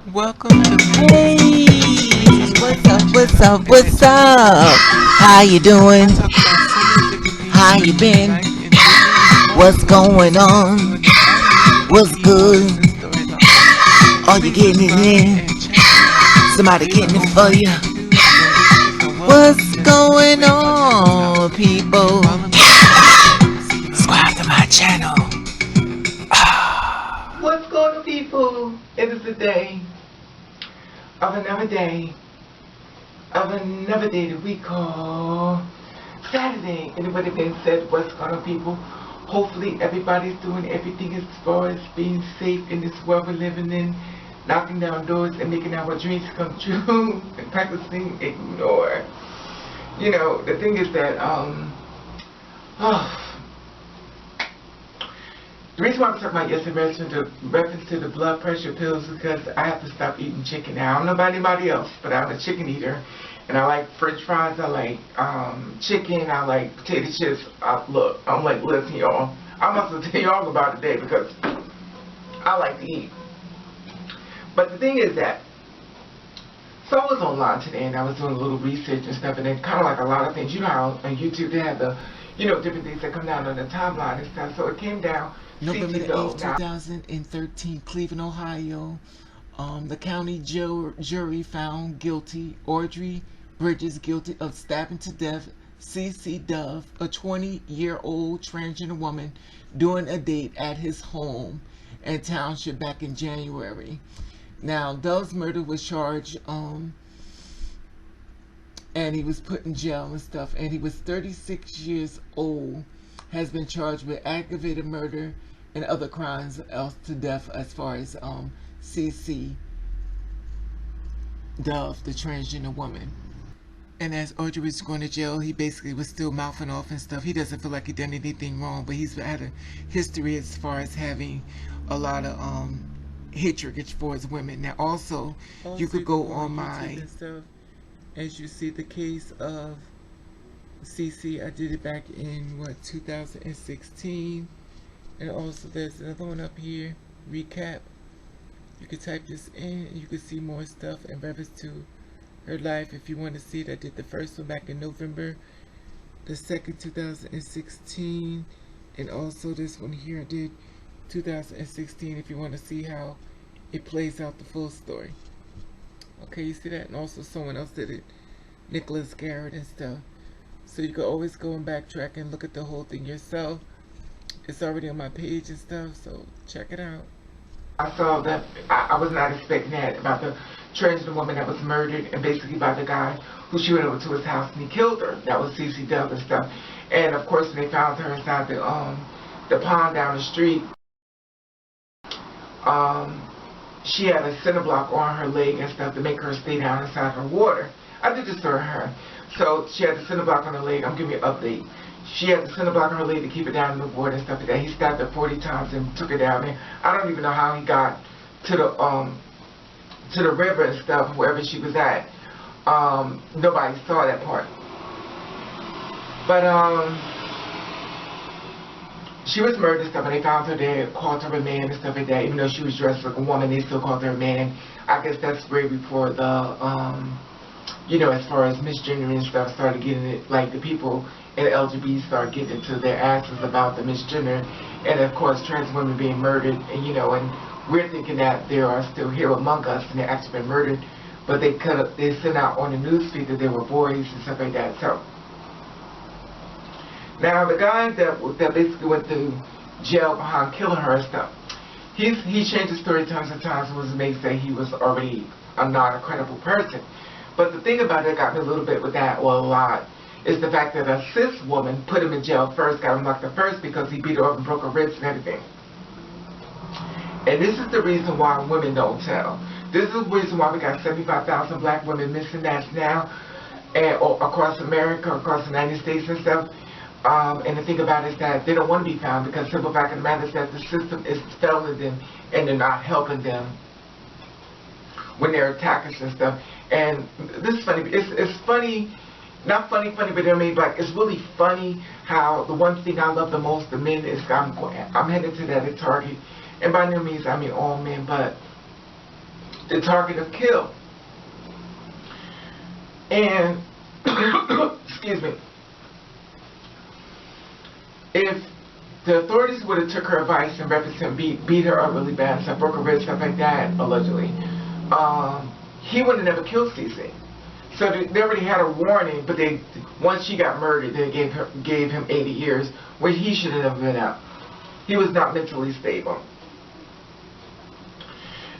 Welcome to Hey, what's up? What's up? and I What's tell you the up? truth. How you I doing? talk about so many different things How you in been? life and living and all What's sorts of going different things on? doing all many different What's key good? artists and storylines. Are you Please getting it subscribe in? and check me out. Somebody Favorite getting it old for you? podcaster and listeners are welcome. What's Just hit the going red button at the top on, and people? follow me on Instagram. See you later. Subscribe to my channel. What's going on, people? It is the day of another day that we call Saturday. And with it being said, what's going on, people? Hopefully everybody's doing everything as far as being safe in this world we're living in, knocking down doors and making our dreams come true, and practicing ignore. You know, the thing is that, oh, the reason why I'm talking about yesterday reference to the blood pressure pills is because I have to stop eating chicken now. I don't know about anybody else, but I'm a chicken eater. And I like french fries, I like chicken, I like potato chips. Look, I'm like, listen, y'all. I must tell y'all about it today because I like to eat. But the thing is that, so I was online today and I was doing a little research and stuff, and then kind of like a lot of things, you know how on YouTube they have the, different things that come down on the timeline and stuff. So it came down, November CeCe the though. 8th, Now, 2013, Cleveland, Ohio. The county jury found guilty Audrey Bridges guilty of stabbing to death CeCe Dove, a 20-year-old transgender woman, during a date at his home and township back in January. Now, Dove's murder was charged, and he was put in jail and stuff. And he was 36 years old. Has been charged with aggravated murder and other crimes else to death as far as CeCe Dove, the transgender woman. And as Audrey was going to jail, he basically was still mouthing off and stuff. He doesn't feel like he done anything wrong, but he's had a history as far as having a lot of hatred towards women. Now, also, you could go on my and stuff. As you see the case of CeCe, I did it back in 2016, and also there's another one up here. Recap. You could type this in, and you could see more stuff in reference to her life if you want to see it. I did the first one back in November the 2nd, 2016, and also this one here I did 2016 if you want to see how it plays out the full story. Okay, you see that? And also someone else did it, Nicholas Garrett and stuff. So you can always go and backtrack and look at the whole thing yourself. It's already on my page and stuff, so check it out. I saw that. I was not expecting that about the transgender woman that was murdered, and basically by the guy who she went over to his house and he killed her. That was CeCe Dove and stuff. And of course, when they found her inside the pond down the street, um, she had a cinder block on her leg and stuff to make her stay down inside her water. I did this for her. So she had the cinder block on her leg. I'm giving you an update. She had the cinder block on her leg to keep it down in the water and stuff like that. He stabbed her 40 times and took her down there. I don't even know how he got to the river and stuff, wherever she was at. Nobody saw that part. But she was murdered and stuff, and they found her there, called her a man and stuff like that. Even though she was dressed like a woman, they still called her a man. I guess that's way before the, as far as misgender and stuff started getting it, like the people in the LGBT started getting into their asses about the misgender, and of course trans women being murdered, and we're thinking that they are still here among us and they're actually been murdered, but they sent out on the newsfeed that they were boys and stuff like that. So now the guy that basically went to jail behind killing her and stuff, he changed his story tons of times and was made to say he was already not a credible person. But the thing about it got me a little bit with that, well, a lot, is the fact that a cis woman put him in jail first, got him locked up first because he beat her up and broke her ribs and everything. And this is the reason why women don't tell. This is the reason why we got 75,000 black women missing now, across America, across the United States and stuff. And the thing about it is that they don't want to be found because simple fact of the matter is that the system is failing them and they're not helping them when they're attackers and stuff. And this is funny. It's funny, not funny, but I mean, like, it's really funny how the one thing I love the most, the men, is I'm headed to that at Target. And by no means I mean all men, but the target of kill. And, excuse me, if the authorities would have took her advice and referenced him, beat her up really bad, stuff, broke her ribs, stuff like that, allegedly, he would have never killed CeCe. So they already had a warning, but once she got murdered, they gave him 80 years, where he should have never been out. He was not mentally stable.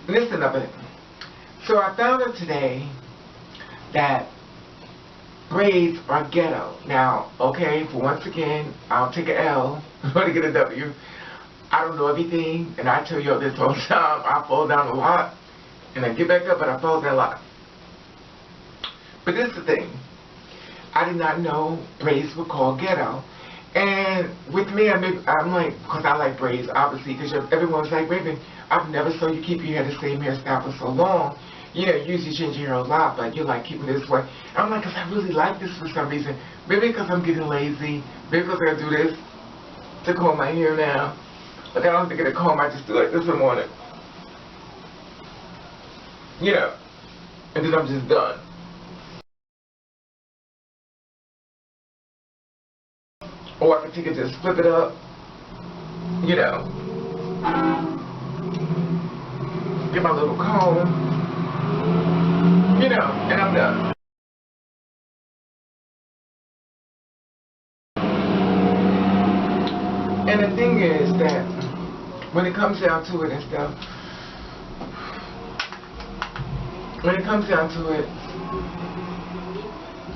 And this is another thing. So I found out today that braids are ghetto. Now, okay, for once again, I'll take an L, but to get a W. I don't know everything, and I tell you all this all the time. I fall down a lot, and I get back up, but I fall down a lot. But this is the thing. I did not know braids were called ghetto. And with me, I'm like, because I like braids, obviously, because everyone's like, Raven, I've never saw you keep your hair the same hairstyle for so long. You know, you usually change your hair a lot, but you like keeping it this way. I'm like, because I really like this for some reason. Maybe because I'm getting lazy. Maybe because I do this to comb my hair now. Like, I don't think it's a comb, I just do like this in the morning. You know, and then I'm just done. Or I can take it, just flip it up, you know, get my little comb, you know, and I'm done. And the thing is that when it comes down to it and stuff,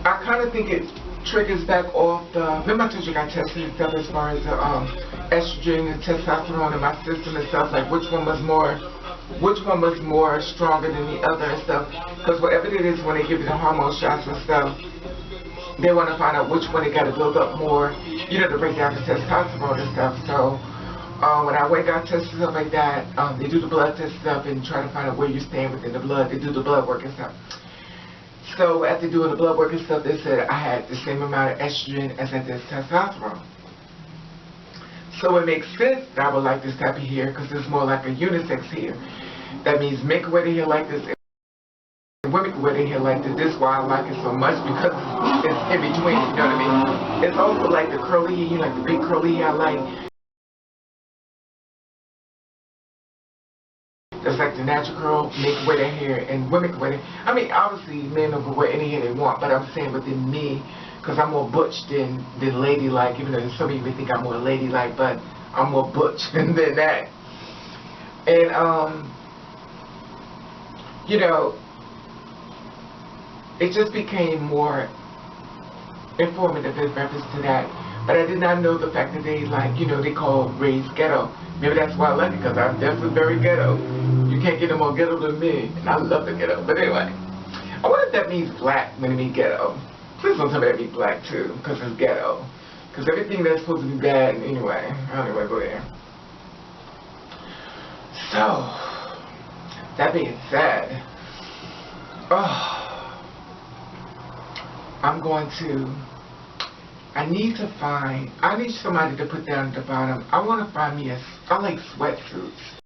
I kind of think it triggers back off the, remember I told you I got tested and stuff as far as the estrogen and testosterone in my system and stuff, like which one was more stronger than the other and stuff, because whatever it is when they give you the hormone shots and stuff, they want to find out which one they got to build up more, you know, to break down the testosterone and stuff. So when I went got tested and stuff like that, they do the blood test stuff and try to find out where you stand within the blood. They do the blood work and stuff. So after doing the blood work and stuff, they said I had the same amount of estrogen as I did testosterone. So it makes sense that I would like this type of hair because it's more like a unisex hair. That means men can wear their hair like this and women can wear their hair like this. This is why I like it so much, because it's in between, you know what I mean? It's also like the curly hair, you know, like the big curly hair I like. That's like the natural girl, men can wear their hair and women can wear their hair. I mean, obviously men can wear any hair they want, but I'm saying within me, because I'm more butch than ladylike, even though some of you may think I'm more ladylike, but I'm more butch than that. And, you know, it just became more informative in reference to that. But I did not know the fact that they, like, you know, they call race ghetto. Maybe that's why I like it, because I'm definitely very ghetto. You can't get no more ghetto than me, and I love the ghetto. But anyway, I wonder if that means black when it means ghetto. Please don't tell me that means black too, because it's ghetto. Because everything that's supposed to be bad, anyway, I don't even want to go there. So, that being said, I need somebody to put down at the bottom. I want to find me I like sweatsuits.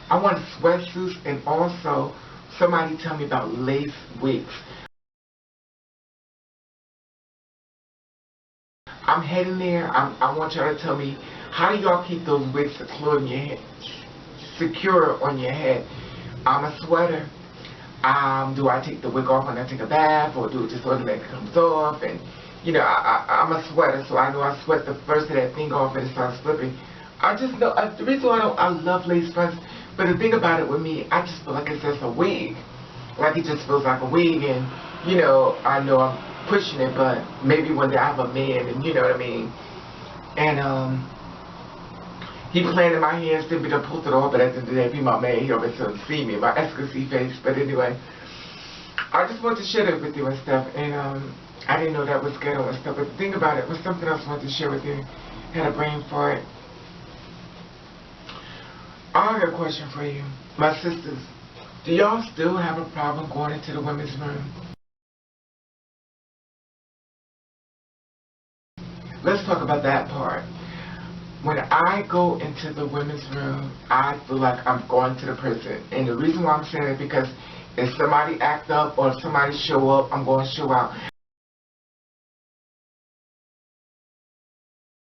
I want sweatsuits, and also somebody tell me about lace wigs. I'm heading there. I want y'all to tell me, how do y'all keep those wigs secure on your head? I'm a sweater. Do I take the wig off when I take a bath, or do it just automatically comes off? And you know, I'm a sweater, so I know I sweat the first of that thing off and it starts slipping. I just know the reason why I love lace fronts, but the thing about it with me, I just feel like it's just a wig. Like it just feels like a wig, and you know I'm pushing it, but maybe one day I have a man, and you know what I mean. And he planted my hair, still be done pulled it off, but at the end of the day, if he my man, he always doesn't see me, my ecstasy face. But anyway, I just wanted to share that with you and stuff, and I didn't know that was ghetto and stuff, but the thing about it was something else I wanted to share with you. Had a brain for it. I have a question for you, my sisters. Do y'all still have a problem going into the women's room? Let's talk about that part. When I go into the women's room, I feel like I'm going to the person. And the reason why I'm saying it is because if somebody act up or if somebody show up, I'm going to show out.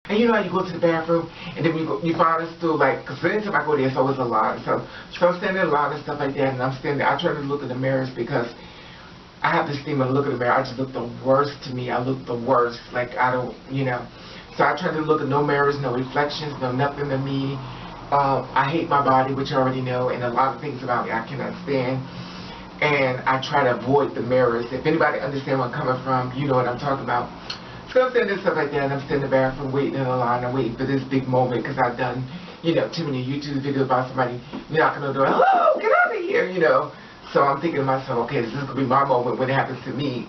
And you know how you go to the bathroom and then you find a stool, like, because anytime I go there, it's always a line. So I'm standing in line and stuff like that, and I'm standing there. I try to look in the mirrors because I have this thing when I look in the mirror, I just look the worst to me. I look the worst. Like, I don't, you know. So I try to look at no mirrors, no reflections, no nothing to me. I hate my body, which you already know, and a lot of things about me I cannot stand. And I try to avoid the mirrors. If anybody understands where I'm coming from, you know what I'm talking about. So I'm saying this stuff like that, and I'm sitting in the bathroom waiting in the line and waiting for this big moment because I've done, you know, too many YouTube videos about somebody knocking on the door, hello, get out of here, you know. So I'm thinking to myself, okay, this is going to be my moment when it happens to me.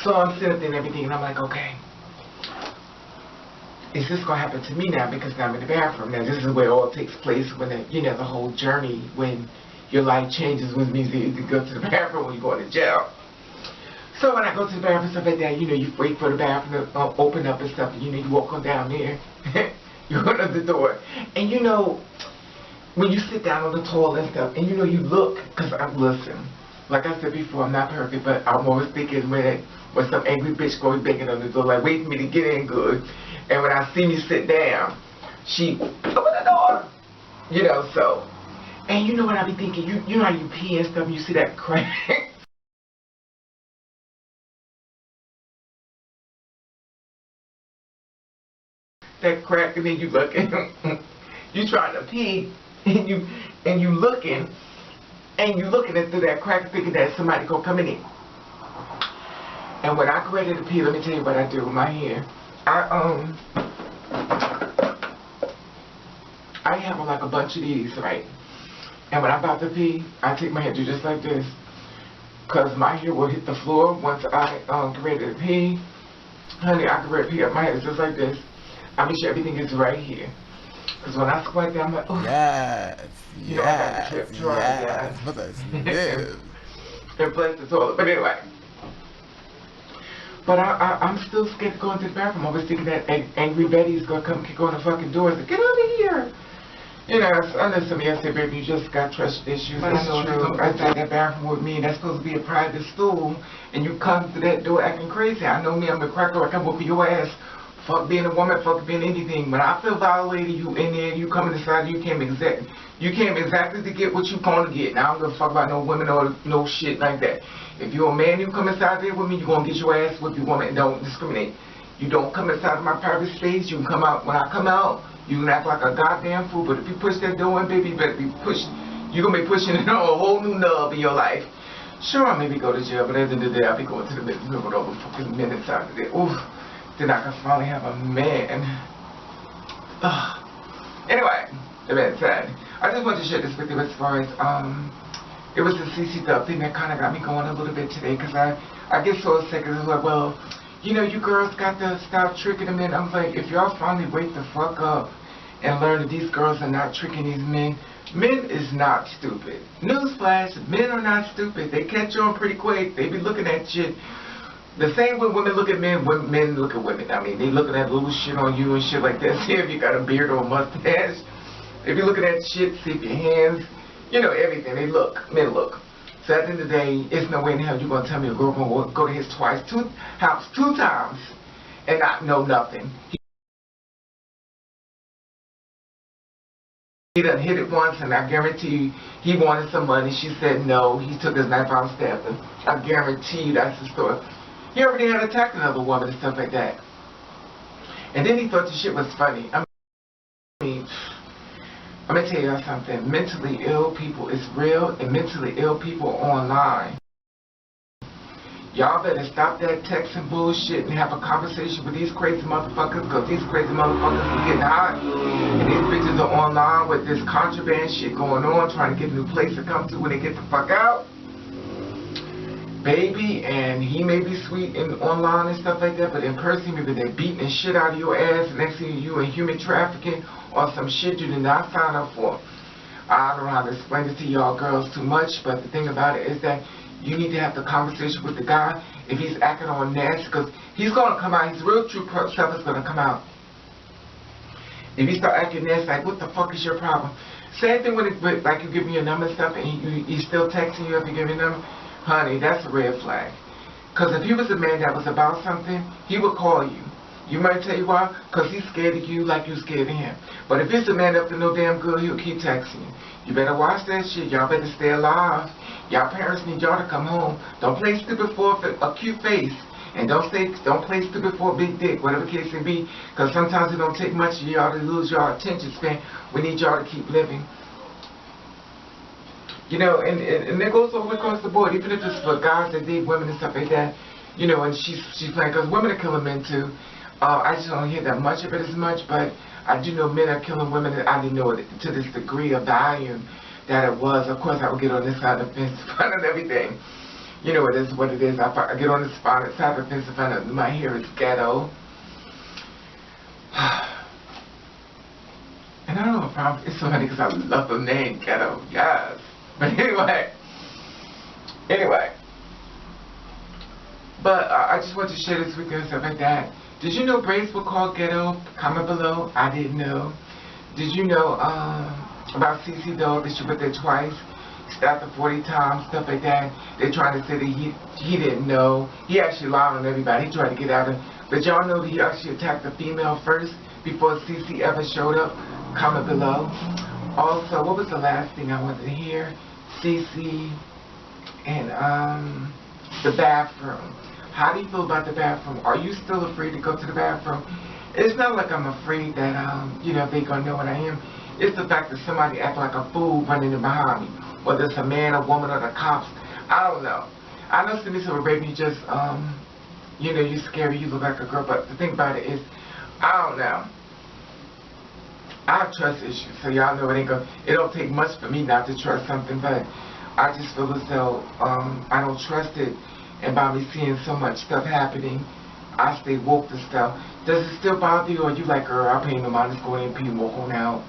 So I'm sitting there and everything, and I'm like, okay, is this going to happen to me now because now I'm in the bathroom? Now this is where it all takes place when, you know, the whole journey when your life changes, which means that you go to the bathroom when you go to jail. So when I go to the bathroom and stuff like that, you know, you wait for the bathroom to open up and stuff, and you know, you walk on down there, you go to the door, and you know, when you sit down on the toilet and stuff, and you know, you look, because listen, like I said before, I'm not perfect, but I'm always thinking when some angry bitch goes banging on the door, like wait for me to get in good, and when I see me sit down, she open the door, you know, so. And you know what I be thinking? You know how you pee and stuff and you see that crack? That crack, and then you looking, you trying to pee, and you looking at through that crack thinking that somebody gonna come in. And when I go ready to pee, let me tell you what I do with my hair. I have like a bunch of these, right? And when I'm about to pee, I take my hair do just like this. Because my hair will hit the floor once I get ready to pee. Honey, I get ready to pee up my hair just like this. I make sure everything is right here. Because when I squat down, I'm like, oh. Yes, you know, I got the trip dry, yes, mothers, yes. And plus the toilet. But anyway. But I'm still scared to go into the bathroom. I was thinking that Angry Betty's going to come kick on the fucking door and say, get over here. You know, I know some of you say, baby, you just got trust issues. But it's true. I sat in that bathroom with me, and that's supposed to be a private stool, and you come through that door acting crazy. I know me, I'm a cracker, I come whoop your ass. Fuck being a woman, fuck being anything. When I feel violated, you in there, you coming inside, you came exactly to get what you gonna get. Now I don't give a fuck about no women or no shit like that. If you're a man, you come inside there with me, you gonna get your ass with your woman, and don't discriminate. You don't come inside of my private space, you can come out. When I come out, you can act like a goddamn fool, but if you push that door in, baby, you better be pushing. You're going to be pushing a whole new nub in your life. Sure, I maybe go to jail, but at the end of the day, I'll be going to the middle of the fucking minutes out of there. Oof, then I can finally have a man. Anyway, the man said, I just wanted to share this with you as far as, it was the CeCe Dub thing that kind of got me going a little bit today, because I get so sick, and it's like, well, you know, you girls got to stop tricking them in. I'm like, if y'all finally wake the fuck up and learn that these girls are not tricking these men, men is not stupid. Newsflash, men are not stupid. They catch on pretty quick. They be looking at shit. The same way women look at men, men look at women. I mean, they looking at little shit on you and shit like that. See if you got a beard or a mustache. They be looking at shit, see if your hands, you know, everything. They look. Men look. So at the end of the day, it's no way in hell you're going to tell me a girl going to go to his house two times and not know nothing. He done hit it once, and I guarantee you he wanted some money. She said no. He took his knife out and stabbed him. I guarantee you that's the story. He already had attacked another woman and stuff like that. And then he thought the shit was funny. I mean, I'm going to tell y'all something. Mentally ill people is real, and mentally ill people online. Y'all better stop that texting bullshit and have a conversation with these crazy motherfuckers, because these crazy motherfuckers are getting hot. And these bitches are online with this contraband shit going on, trying to get a new place to come to when they get the fuck out. Baby, and he may be sweet in online and stuff like that, but in person, maybe they're beating the shit out of your ass, and next thing you in human trafficking or some shit you did not sign up for. I don't know how to explain it to y'all girls too much, but the thing about it is that you need to have the conversation with the guy. if he's acting on nasty, because he's going to come out, his real true self is going to come out. If you start acting nasty, like, what the fuck is your problem? Same thing when it, like, you give me your number and stuff, and he's still texting you after you give me your number. Honey, that's a red flag. Because if he was a man that was about something, he would call you. You might tell you why? Because he's scared of you like you scared of him. But if it's a man up to no damn good, he'll keep texting you. You better watch that shit. Y'all better stay alive. Y'all parents need y'all to come home. Don't play stupid for a cute face. And don't play stupid for a big dick, whatever the case may be. Because sometimes it don't take much of y'all to lose y'all attention span. We need y'all to keep living. You know, and it goes all across the board. Even if it's for guys that date women and stuff like that. You know, and she's playing, because women are killing men too. I just don't hear that much of it as much, but I do know men are killing women, and I didn't know it to this degree of volume that it was. Of course, I would get on this side of the fence to find out everything. You know, it is what it is. I get on this side of the fence to find out my hair is ghetto. And I don't know if I'm, it's so funny because I love the name ghetto, yes. But anyway. But I just want to share this with you and stuff like that. Did you know braids were called ghetto? Comment below. I didn't know. Did you know about CeCe though, that she went there twice? Stopped her 40 times, stuff like that. They're trying to say that he didn't know. He actually lied on everybody. He tried to get out of it. But y'all know that he actually attacked the female first before CeCe ever showed up? Comment below. Also, what was the last thing I wanted to hear? CeCe and the bathroom. How do you feel about the bathroom? Are you still afraid to go to the bathroom? It's not like I'm afraid that, you know, they're going to know what I am. It's the fact that somebody acts like a fool running in behind me. Whether it's a man, a woman, or the cops. I don't know. I know somebody said, well, baby, you just, you know, you're scary, you look like a girl. But the thing about it is, I don't know. I have trust issues, so y'all know it don't take much for me not to trust something, but I just feel as though I don't trust it. And by me seeing so much stuff happening, I stay woke to stuff. Does it still bother you, or you like, girl, I pay no mind, just go in and pee and walk on out?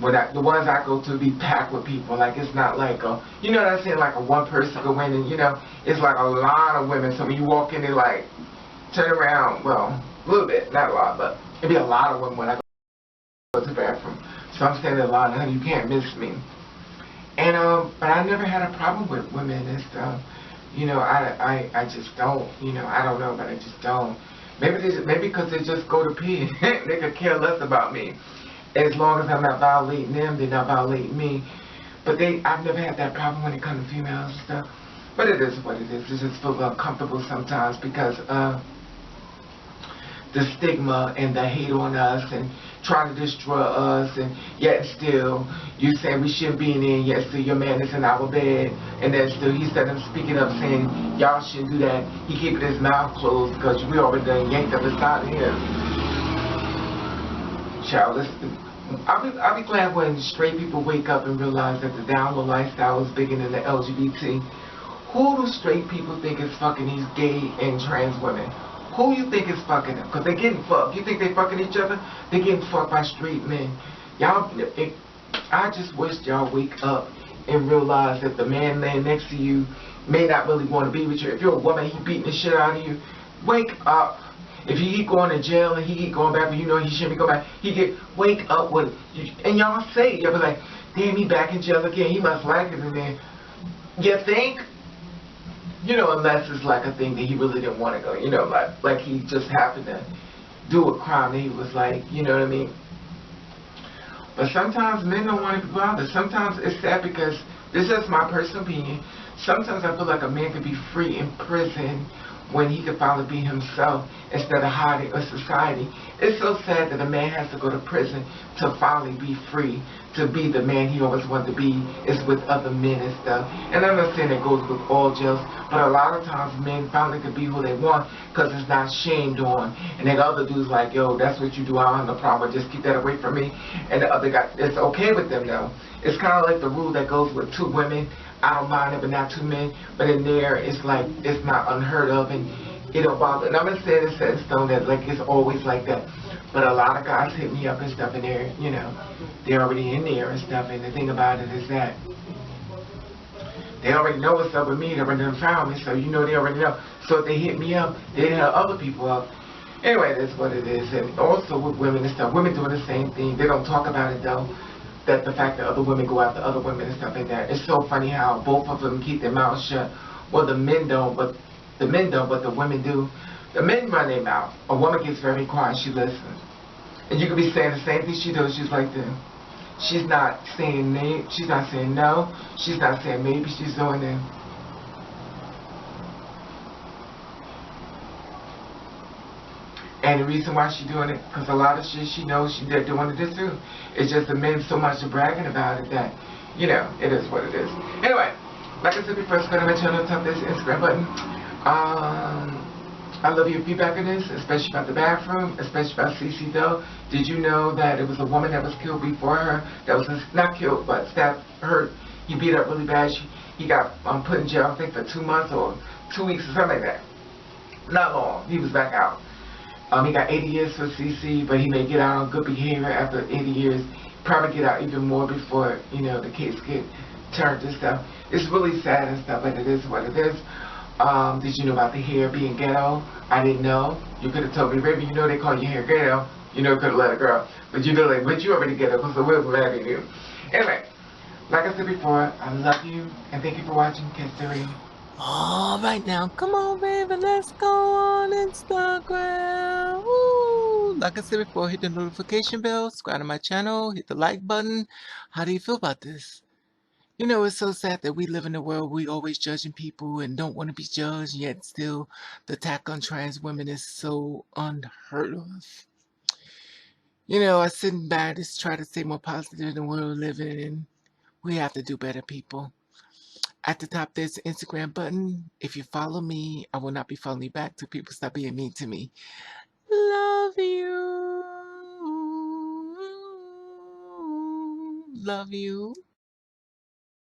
But the ones I go to be packed with people. Like, it's not like a, you know what I'm saying, like a one person go in and, you know, it's like a lot of women. So when you walk in, they like, turn around, well, a little bit, not a lot, but it'd be a lot of women when I go to the bathroom. So I'm standing in line, honey, you can't miss me. And, but I never had a problem with women and stuff. You know, I just don't, you know, I don't know, but I just don't. Maybe because they just go to pee. They could care less about me. As long as I'm not violating them, they're not violating me. But I've never had that problem when it comes to females and stuff. But it is what it is. It just feels uncomfortable sometimes because of the stigma and the hate on us and trying to destroy us, and yet still you say we shouldn't be in there, and yet still your man is in our bed, and then still he said I'm speaking up saying y'all shouldn't do that. He keeping his mouth closed because we already done yanked up inside of him. Child, I'll be glad when straight people wake up and realize that the down low lifestyle is bigger than the LGBT. Who do straight people think is fucking these gay and trans women? Who you think is fucking them? Because they're getting fucked. You think they fucking each other? They're getting fucked by straight men. Y'all, I just wish y'all wake up and realize that the man laying next to you may not really want to be with you. If you're a woman, he beating the shit out of you. Wake up. If he keep going to jail and he keep going back, but you know he shouldn't be going back, wake up with you. And y'all say, y'all be like, damn, he back in jail again. He must like it in there. You think? You know, unless it's like a thing that he really didn't want to go, you know, like he just happened to do a crime and he was like, you know what I mean? But sometimes men don't want to be bothered. Sometimes it's sad because, this is my personal opinion, sometimes I feel like a man could be free in prison when he could finally be himself instead of hiding in society. It's so sad that a man has to go to prison to finally be free, to be the man he always wanted to be, is with other men and stuff. And I'm not saying it goes with all jails, but a lot of times men finally can be who they want because it's not shamed on. And then the other dude's like, yo, that's what you do, I don't have no problem, just keep that away from me. And the other guy, it's okay with them though. It's kind of like the rule that goes with 2 women. I don't mind it, but not 2 men. But in there, it's like, it's not unheard of, and it don't bother. And I'm not saying it's set in stone that like it's always like that. But a lot of guys hit me up and stuff, and they're, you know, they're already in there and stuff. And the thing about it is that They already know what's up with me. They already done found me, so you know they already know. So if they hit me up, they hit other people up. Anyway, that's what it is. And also with women and stuff, women doing the same thing. They don't talk about it though. That the fact that other women go after other women and stuff like that. It's so funny how both of them keep their mouths shut. Well, the men don't, but the women do. The men run their mouth. A woman gets very quiet. She listens. And you could be saying the same thing she does. She's like this. She's not saying she's not saying no. She's not saying maybe. She's doing it. And the reason why she's doing it, because a lot of shit she knows they're doing it too. It's just the men so much are bragging about it that, you know, it is what it is. Anyway, like I said before, subscribe to my channel, tap this Instagram button. I love your feedback on this, especially about the bathroom, especially about CeCe though. Did you know that it was a woman that was killed before her, that was not killed, but stabbed, hurt. He beat up really bad. He got put in jail, I think, for 2 months or 2 weeks or something like that. Not long. He was back out. He got 80 years for CeCe, but he may get out on good behavior after 80 years. Probably get out even more before, you know, the case get turned and stuff. It's really sad and stuff, but it is what it is. Did you know about the hair being ghetto? I didn't know. You could have told me, baby, you know they call your hair ghetto. You know, could have let it go. But you know, like, but you already ghetto because the world's mad at you. Anyway, like I said before, I love you, and thank you for watching History. All right now, come on, baby, let's go on Instagram. Woo! Like I said before, hit the notification bell, subscribe to my channel, hit the like button. How do you feel about this? You know, it's so sad that we live in a world we always judging people and don't want to be judged, yet still the attack on trans women is so unheard of. You know, I sit back just try to stay more positive in the world we live in. We have to do better, people. At the top, there's the Instagram button. If you follow me, I will not be following you back till people stop being mean to me. Love you. Love you.